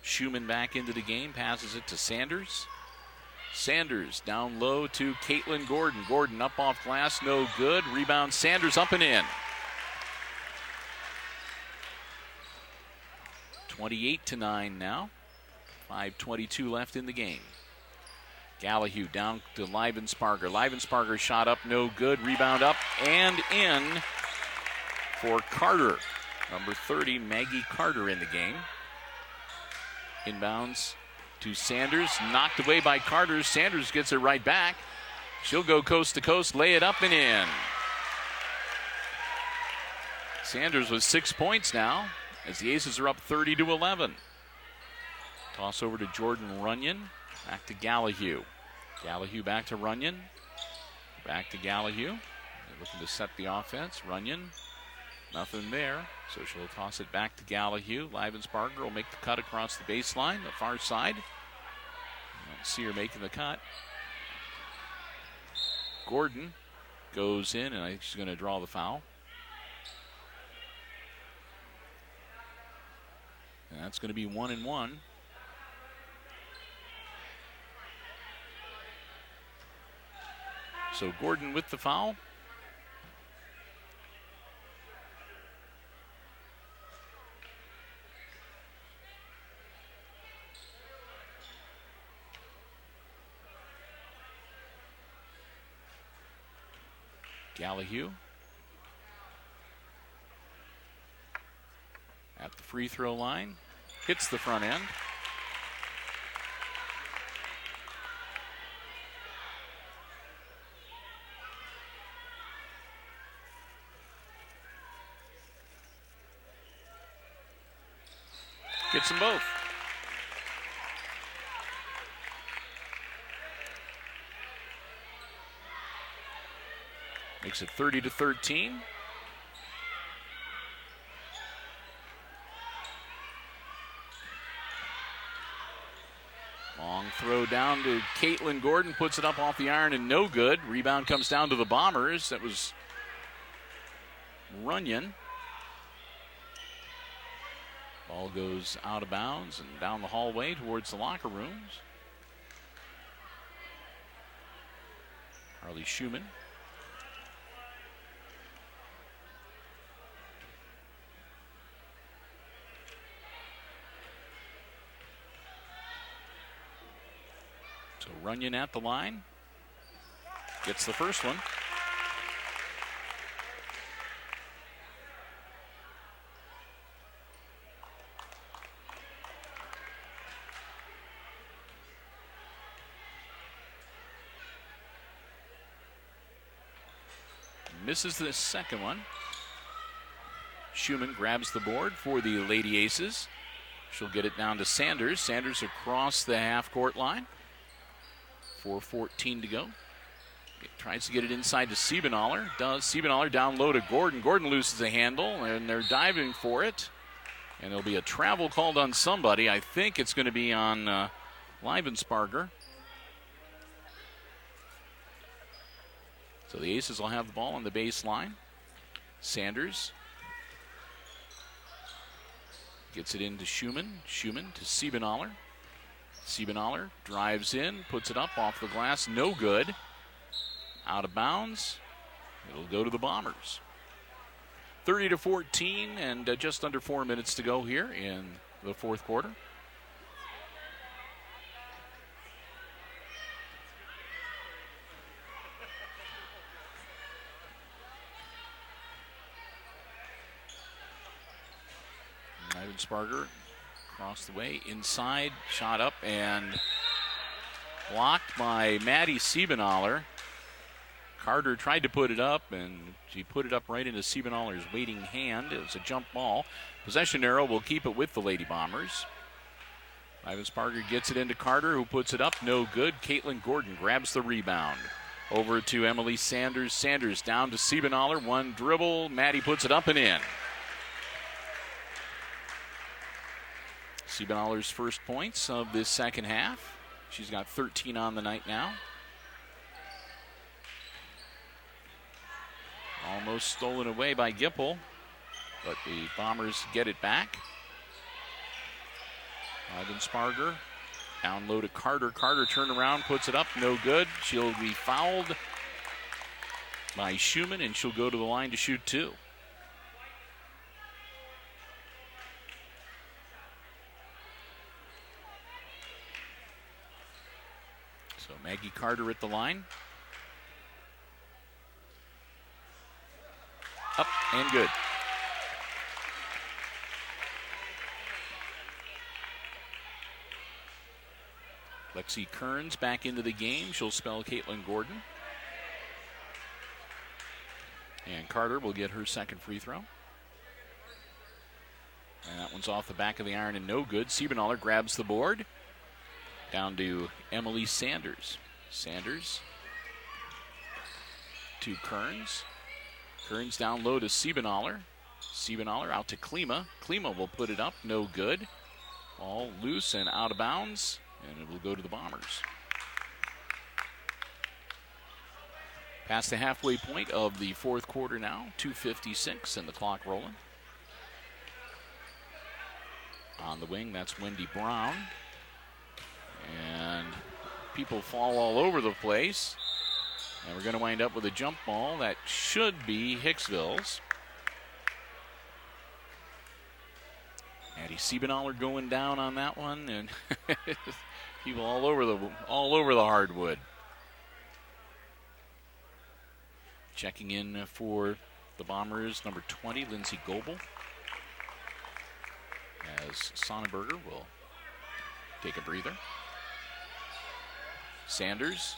Schumann back into the game, passes it to Sanders. Sanders down low to Caitlin Gordon. Gordon up off glass, no good. Rebound, Sanders up and in. 28-9 now. 5:22 left in the game. Gallahue down to Leivensparger. Leivensparger shot up, no good. Rebound up and in for Carter. Number 30, Maggie Carter in the game. Inbounds to Sanders, knocked away by Carter. Sanders gets it right back. She'll go coast to coast, lay it up and in. Sanders with 6 points now as the Aces are up 30-11. Toss over to Jordan Runyon, back to Gallahue. Gallahue back to Runyon, back to Gallahue. They're looking to set the offense. Runyon, nothing there. So she'll toss it back to Gallahue. Leivensparger will make the cut across the baseline, the far side. Don't see her making the cut. Gordon goes in, and I think she's going to draw the foul. And that's going to be 1-1. So Gordon with the foul. Gallahue at the free throw line, hits the front end. Gets them both. Makes it 30-13. Long throw down to Caitlin Gordon, puts it up off the iron and no good. Rebound comes down to the Bombers. That was Runyon. Ball goes out of bounds and down the hallway towards the locker rooms. Harley Schumann. So Runyon at the line. Gets the first one. misses the second one. Schumann grabs the board for the Lady Aces. She'll get it down to Sanders. Sanders across the half-court line. 4:14 to go. Tries to get it inside to Siebenaller. Does. Siebenaller down low to Gordon. Gordon loses a handle, and they're diving for it. And there'll be a travel called on somebody. I think it's going to be on Leibensparger. So the Aces will have the ball on the baseline. Sanders gets it into Schumann. Schumann to Siebenaller. Siebenaller drives in, puts it up off the glass. No good. Out of bounds. It'll go to the Bombers. 30-14 and just under 4 minutes to go here in the fourth quarter. Leibensparger across the way, inside, shot up and blocked by Maddie Siebenaller. Carter tried to put it up, and she put it up right into Siebenaller's waiting hand. It was a jump ball. Possession arrow will keep it with the Lady Bombers. Leibensparger gets it into Carter, who puts it up. No good. Caitlin Gordon grabs the rebound. Over to Emily Sanders. Sanders down to Siebenaller. One dribble. Maddie puts it up and in. Siebenaller's first points of this second half. She's got 13 on the night now. Almost stolen away by Gipple, but the Bombers get it back. Leibensparger down low to Carter. Carter turned around, puts it up, no good. She'll be fouled by Schumann, and she'll go to the line to shoot two. So Maggie Carter at the line. Up and good. Lexi Kearns back into the game. She'll spell Caitlin Gordon. And Carter will get her second free throw. And that one's off the back of the iron and no good. Siebenaller grabs the board. Down to Emily Sanders. Sanders to Kearns. Kearns down low to Siebenaller. Siebenaller out to Klima. Klima will put it up, no good. Ball loose and out of bounds, and it will go to the Bombers. Past the halfway point of the fourth quarter now, 2:56 and the clock rolling. On the wing, that's Wendy Brown. And people fall all over the place. And we're going to wind up with a jump ball that should be Hicksville's. Maddie Siebenaller going down on that one, and people all over the hardwood. Checking in for the Bombers, number 20, Lindsay Goebel, as Sonnenberger will take a breather. Sanders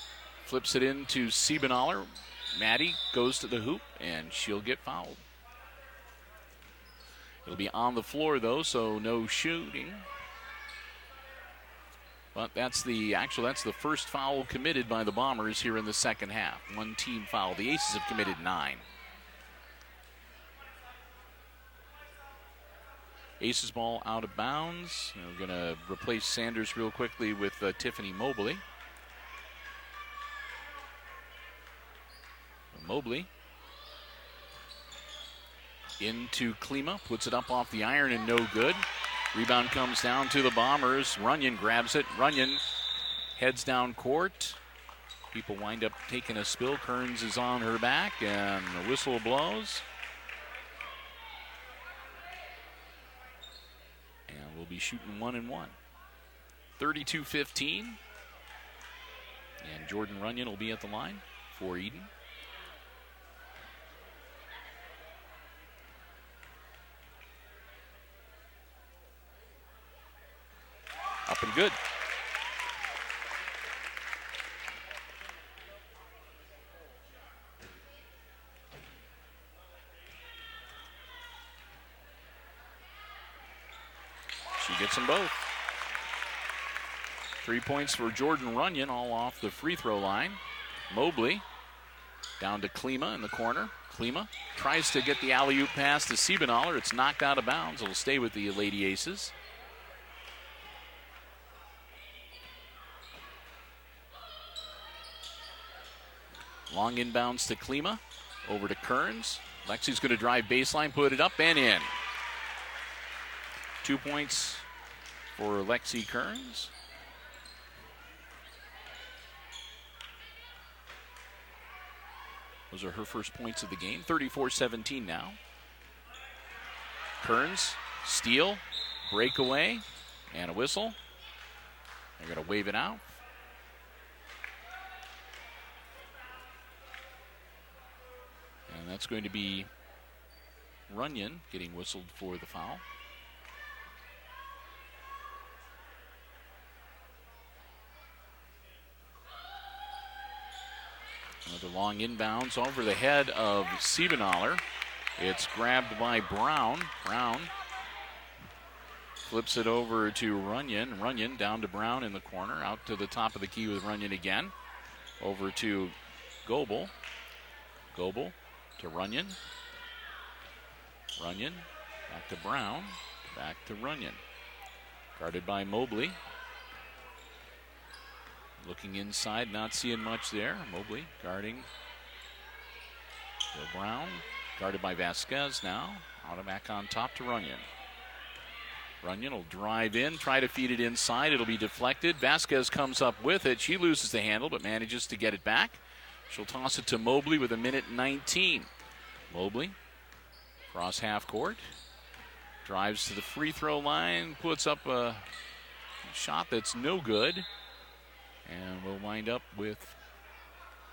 flips it into Siebenaller. Maddie goes to the hoop, and she'll get fouled. It'll be on the floor, though, so no shooting. But that's the first foul committed by the Bombers here in the second half. One team foul. The Aces have committed 9. Aces ball out of bounds. We're going to replace Sanders real quickly with Tiffany Mobley. Mobley into Klima, puts it up off the iron and no good. Rebound comes down to the Bombers. Runyon grabs it. Runyon heads down court. People wind up taking a spill. Kearns is on her back, and the whistle blows. And we'll be shooting 1 and 1. 32-15. And Jordan Runyon will be at the line for Edon. Up and good. Gets them both. 3 points for Jordan Runyon, all off the free throw line. Mobley down to Klima in the corner. Klima tries to get the alley-oop pass to Siebenaller. It's knocked out of bounds. It'll stay with the Lady Aces. Long inbounds to Klima. Over to Kearns. Lexi's going to drive baseline, put it up and in. 2 points for Lexi Kearns. Those are her first points of the game. 34-17 now. Kearns, steal, breakaway, and a whistle. They're going to wave it out. And that's going to be Runyon getting whistled for the foul. Another long inbounds over the head of Siebenaller. It's grabbed by Brown. Brown flips it over to Runyon. Runyon down to Brown in the corner. Out to the top of the key with Runyon again. Over to Goebel. Goebel to Runyon. Runyon back to Brown. Back to Runyon. Guarded by Mobley. Looking inside, not seeing much there. Mobley guarding Bill Brown. Guarded by Vasquez now. Out of back on top to Runyon. Runyon will drive in, try to feed it inside. It'll be deflected. Vasquez comes up with it. She loses the handle, but manages to get it back. She'll toss it to Mobley with 1:19. Mobley, cross half court. Drives to the free throw line. Puts up a shot that's no good. And we'll wind up with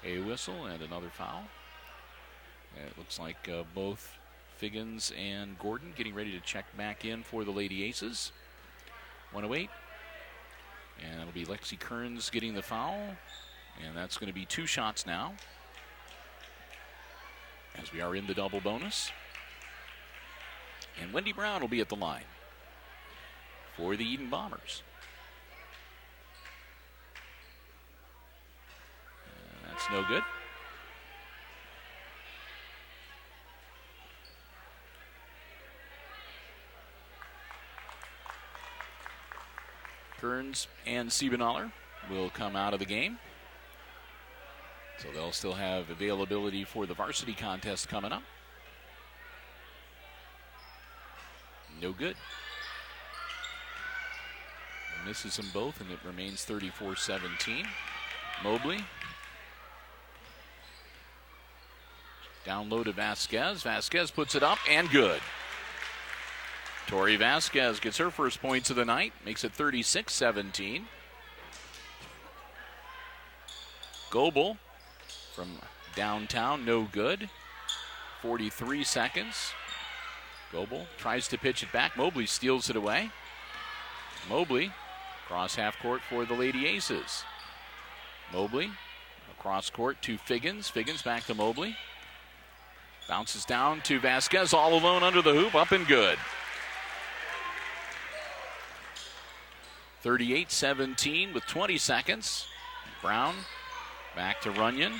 a whistle and another foul. And it looks like both Figgins and Gordon getting ready to check back in for the Lady Aces. 1:08. And it'll be Lexi Kearns getting the foul. And that's going to be 2 shots now, as we are in the double bonus. And Wendy Brown will be at the line for the Edon Bombers. And that's no good. Kearns and Siebenaller will come out of the game. So they'll still have availability for the varsity contest coming up. No good. Misses them both, and it remains 34-17. Mobley. Down low to Vasquez. Vasquez puts it up and good. Tori Vasquez gets her first points of the night. Makes it 36-17. Goebel from downtown, no good. 43 seconds. Goebel tries to pitch it back. Mobley steals it away. Mobley, cross half court for the Lady Aces. Mobley, across court to Figgins. Figgins back to Mobley. Bounces down to Vasquez, all alone under the hoop, up and good. 38-17 with 20 seconds. Brown back to Runyon.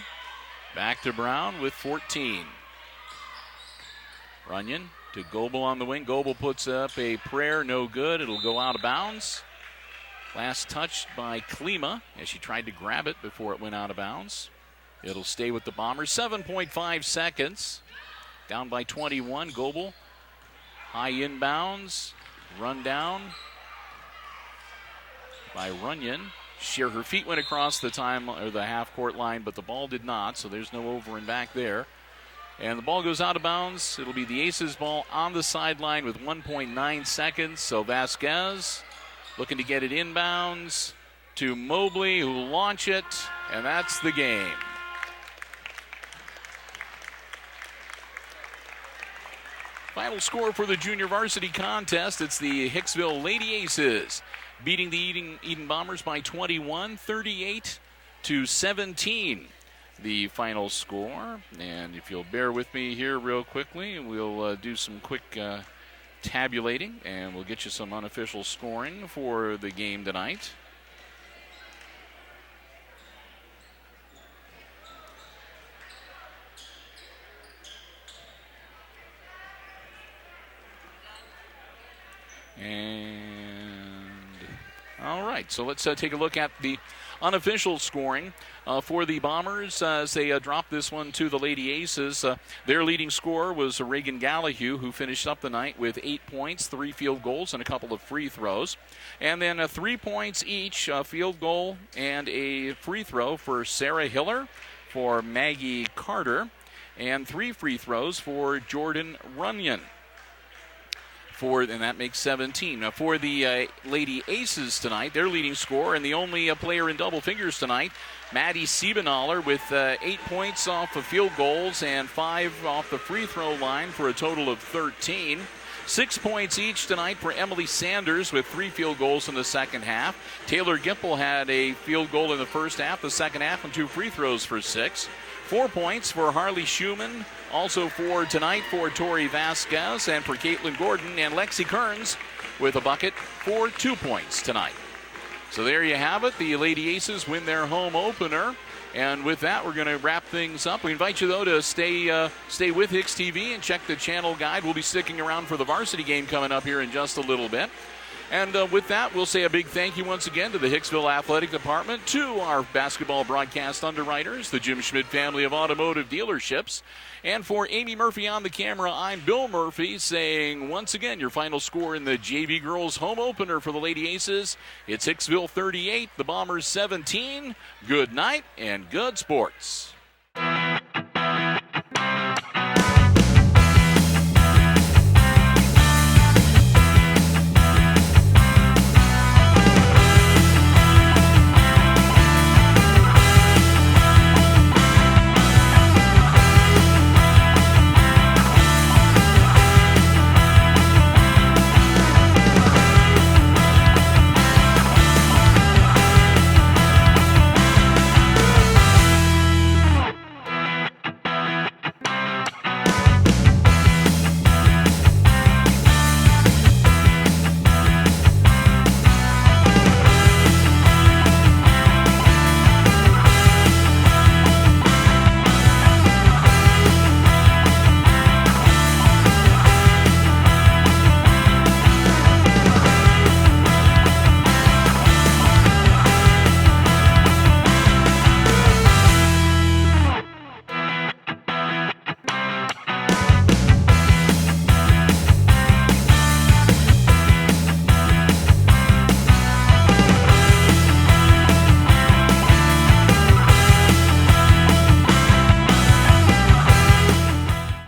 Back to Brown with 14. Runyon to Goebel on the wing. Goebel puts up a prayer, no good. It'll go out of bounds. Last touched by Klima as she tried to grab it before it went out of bounds. It'll stay with the Bombers. 7.5 seconds. Down by 21. Goebel high inbounds. Run down by Runyon. Her feet went across the half-court line, but the ball did not, so there's no over and back there. And the ball goes out of bounds. It'll be the Aces' ball on the sideline with 1.9 seconds. So Vasquez looking to get it inbounds to Mobley, who will launch it, and that's the game. Final score for the junior varsity contest. It's the Hicksville Lady Aces beating the Edon Bombers by 21, 38-17. The final score. And if you'll bear with me here real quickly, we'll do some quick tabulating, and we'll get you some unofficial scoring for the game tonight. And all right, so let's take a look at the unofficial scoring for the Bombers as they drop this one to the Lady Aces. Their leading scorer was Reagan Gallahue, who finished up the night with 8 points, 3 field goals, and a couple of free throws. And then 3 points each, a field goal and a free throw for Sarah Hiller, for Maggie Carter, and 3 free throws for Jordan Runyon. And that makes 17. Now for the Lady Aces tonight, their leading scorer and the only player in double figures tonight, Maddie Siebenaller, with 8 points off of field goals and 5 off the free throw line for a total of 13. 6 points each tonight for Emily Sanders with 3 field goals in the second half. Taylor Gimple had a field goal in the first half, the second half, and 2 free throws for 6. 4 points for Harley Schumann. Also for tonight for Tori Vasquez and for Caitlin Gordon, and Lexi Kearns with a bucket for 2 points tonight. So there you have it. The Lady Aces win their home opener. And with that, we're going to wrap things up. We invite you, though, to stay with HIX-TV and check the channel guide. We'll be sticking around for the varsity game coming up here in just a little bit. And with that, we'll say a big thank you once again to the Hicksville Athletic Department, to our basketball broadcast underwriters, the Jim Schmidt family of automotive dealerships. And for Amy Murphy on the camera, I'm Bill Murphy, saying once again your final score in the JV Girls home opener for the Lady Aces. It's Hicksville 38, the Bombers 17. Good night and good sports.